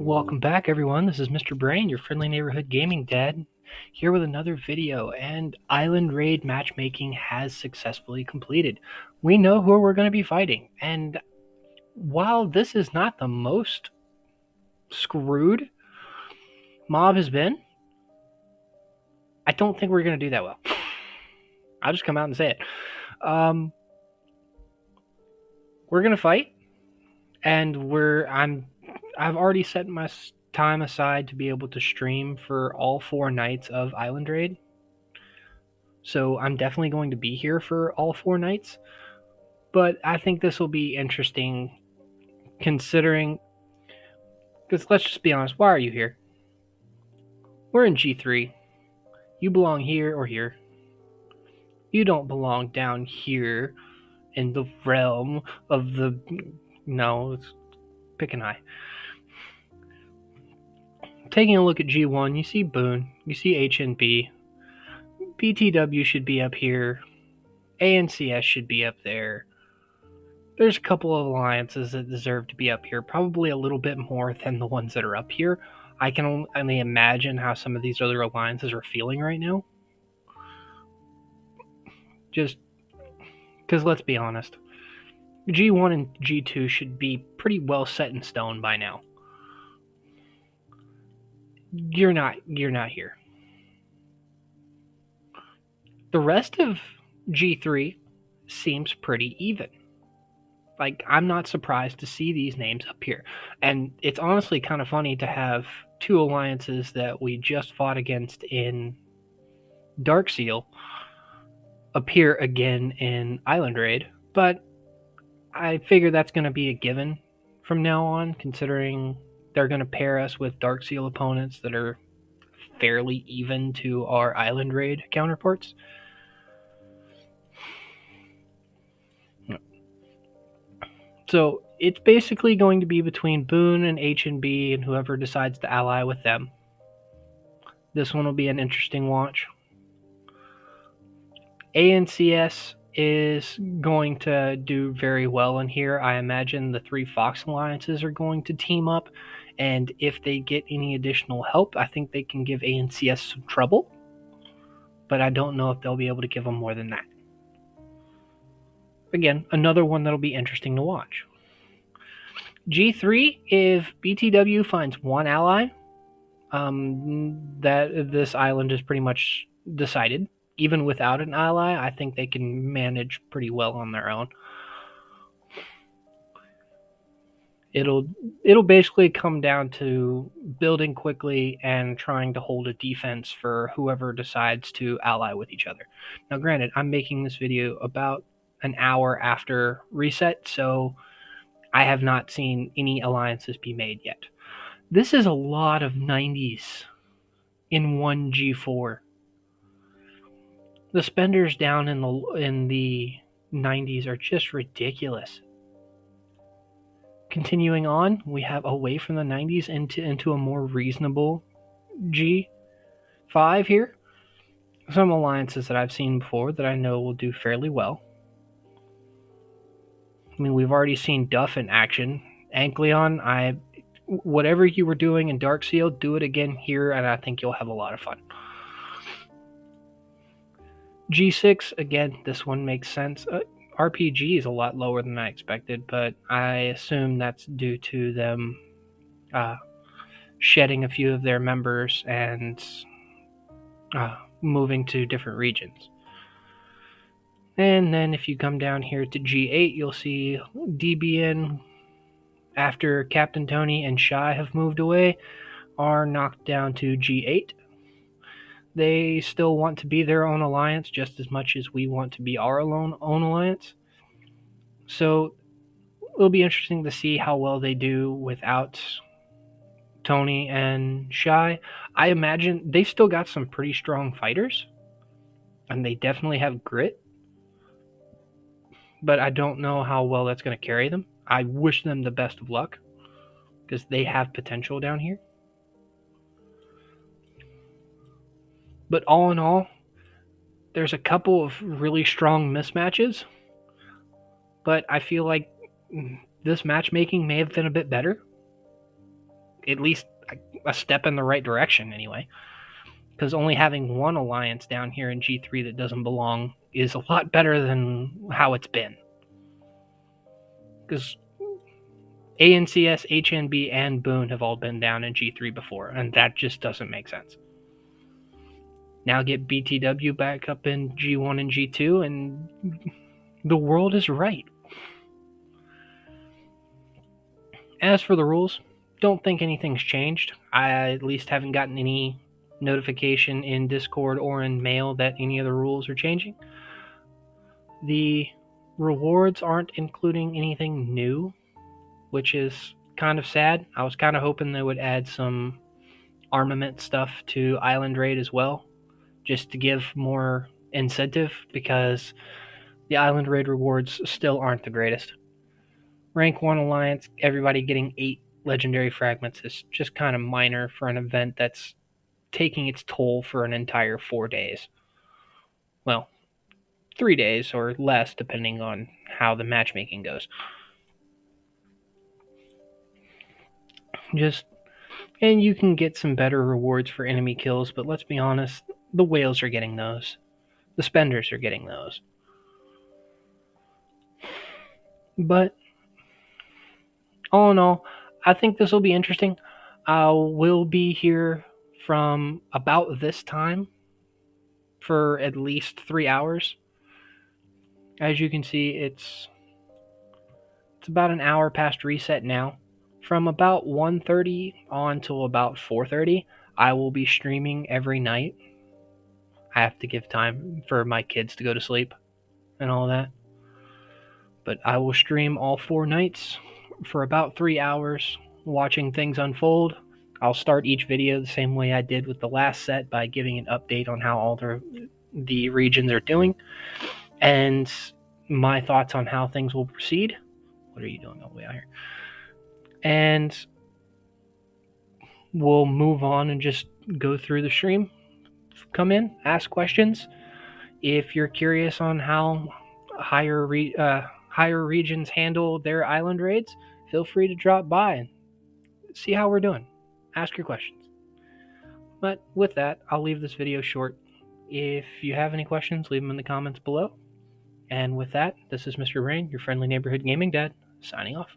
Welcome back, everyone. This is Mr. Brain, your friendly neighborhood gaming dad, here with another video. And Island Raid matchmaking has successfully completed. We know who we're going to be fighting. And while this is not the most screwed Mob has been, I don't think we're going to do that well. I'll just come out and say it. We're going to fight, and I've already set my time aside to be able to stream for all 4 nights of Island Raid. So I'm definitely going to be here for all 4 nights. But I think this will be interesting considering, because let's just be honest, why are you here? We're in G3. You belong here or here. You don't belong down here in the realm of the... No, it's pick an eye. Taking a look at G1, you see Boone, you see HNB. BTW should be up here. ANCS should be up there. There's a couple of alliances that deserve to be up here, probably a little bit more than the ones that are up here. I can only imagine how some of these other alliances are feeling right now. Just because, let's be honest, G1 and G2 should be pretty well set in stone by now. You're not here. The rest of G3 seems pretty even. Like, I'm not surprised to see these names up here. And it's honestly kind of funny to have 2 alliances that we just fought against in Darkseal appear again in Island Raid. But I figure that's going to be a given from now on, considering they're going to pair us with Darkseal opponents that are fairly even to our Island Raid counterparts. So it's basically going to be between Boone and HNB and whoever decides to ally with them. This one will be an interesting watch. ANCS is going to do very well in here. I imagine the 3 Fox alliances are going to team up, and if they get any additional help, I think they can give ANCS some trouble, but I don't know if they'll be able to give them more than that. Again, another one that'll be interesting to watch. G3, if BTW finds 1 ally, that this island is pretty much decided. Even without an ally, I think they can manage pretty well on their own. It'll basically come down to building quickly and trying to hold a defense for whoever decides to ally with each other. Now, granted, I'm making this video about an hour after reset, so I have not seen any alliances be made yet. This is a lot of 90s in one G4. The spenders down in the 90s are just ridiculous. Continuing on, we have away from the 90s into a more reasonable G5 here. Some alliances that I've seen before that I know will do fairly well. I mean, we've already seen Duff in action. Ankleon, whatever you were doing in Darkseal, do it again here, and I think you'll have a lot of fun. G6, again, this one makes sense. RPG is a lot lower than I expected, but I assume that's due to them shedding a few of their members and moving to different regions. And then if you come down here to G8, you'll see DBN, after Captain Tony and Shy have moved away, are knocked down to G8. They still want to be their own alliance just as much as we want to be our own alliance. So it'll be interesting to see how well they do without Tony and Shy. I imagine they've still got some pretty strong fighters, and they definitely have grit. But I don't know how well that's going to carry them. I wish them the best of luck, because they have potential down here. But all in all, there's a couple of really strong mismatches, but I feel like this matchmaking may have been a bit better. at least a step in the right direction anyway. Because only having one alliance down here in G3 that doesn't belong is a lot better than how it's been. Because ANCS, HNB, and Boone have all been down in G3 before, and that just doesn't make sense. Now get BTW back up in G1 and G2, and the world is right. As for the rules, don't think anything's changed. I at least haven't gotten any notification in Discord or in mail that any of the rules are changing. The rewards aren't including anything new, which is kind of sad. I was kind of hoping they would add some armament stuff to Island Raid as well, just to give more incentive, because the Island Raid rewards still aren't the greatest. Rank 1 Alliance, everybody getting 8 legendary fragments is just kind of minor for an event that's taking its toll for an entire 4 days. Well, 3 days or less, depending on how the matchmaking goes. And you can get some better rewards for enemy kills, but let's be honest, the whales are getting those. The spenders are getting those. But all in all, I think this will be interesting. I will be here from about this time for at least 3 hours. As you can see, it's about an hour past reset now. From about 1:30 on till about 4:30, I will be streaming every night. I have to give time for my kids to go to sleep and all that. But I will stream all 4 nights for about 3 hours, watching things unfold. I'll start each video the same way I did with the last set, by giving an update on how all the regions are doing, and my thoughts on how things will proceed. What are you doing all the way out here? And we'll move on and just go through the stream. Come in, ask questions. If you're curious on how higher regions handle their island raids, feel free to drop by and see how we're doing. Ask your questions. But with that, I'll leave this video short. If you have any questions, leave them in the comments below. And with that, this is Mr. Rain, your friendly neighborhood gaming dad, signing off.